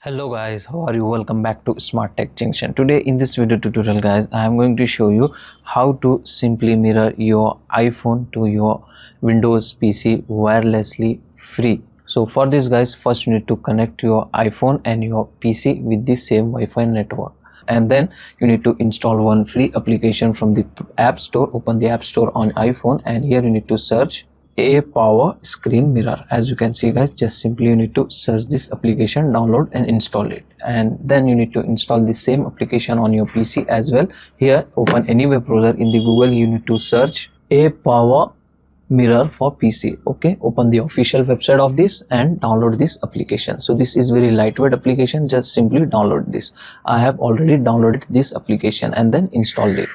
Hello guys, how are you? Welcome back to Smart Tech Junction. Today in this video tutorial guys, I am going to show you how to simply mirror your iPhone to your Windows PC wirelessly free. So for this guys, first you need to connect your iPhone and your PC with the same Wi-Fi network. And then you need to install one free application from the App Store. Open the App Store on iPhone and here you need to search a power screen mirror. As you can see guys, just simply you need to search this application, download and install it, and then you need to install the same application on your PC as well. Here open any web browser. In the Google you need to search a power mirror for PC. Okay, open the official website of this and download this application. So this is very lightweight application, just simply download this. I have already downloaded this application and then installed it.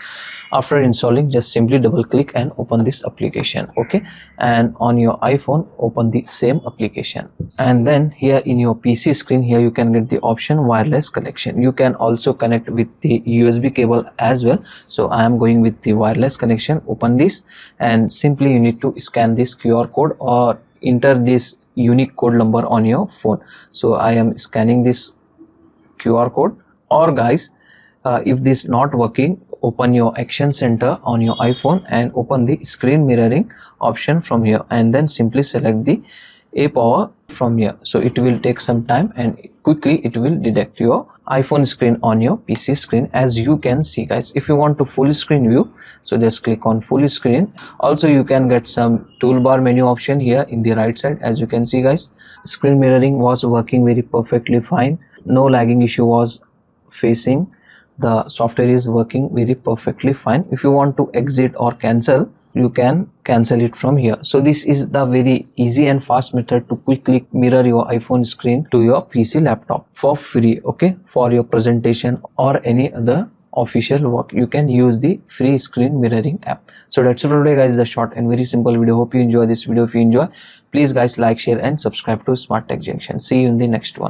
After installing, just simply double click and open this application. Okay, and on your iPhone open the same application, and then here in your PC screen, here you can get the option wireless connection. You can also connect with the USB cable as well. So I am going with the wireless connection. Open this and simply you need to scan this QR code or enter this unique code number on your phone. So I am scanning this QR code, or guys, if this not working, open your action center on your iPhone and open the screen mirroring option from here, and then simply select the a power from here. So it will take some time and quickly it will detect your iPhone screen on your PC screen. As you can see guys, if you want to full screen view, so just click on full screen. Also you can get some toolbar menu option here in the right side. As you can see guys, screen mirroring was working very perfectly fine. No lagging issue was facing. The software is working very perfectly fine. If you want to exit or cancel, you can cancel it from here. So this is the very easy and fast method to quickly mirror your iPhone screen to your PC laptop for free. Okay, for your presentation or any other official work, you can use the free screen mirroring app. So that's it for today guys, the short and very simple video. Hope you enjoy this video. If you enjoy, please guys like, share and subscribe to Smart Tech Junction. See you in the next one.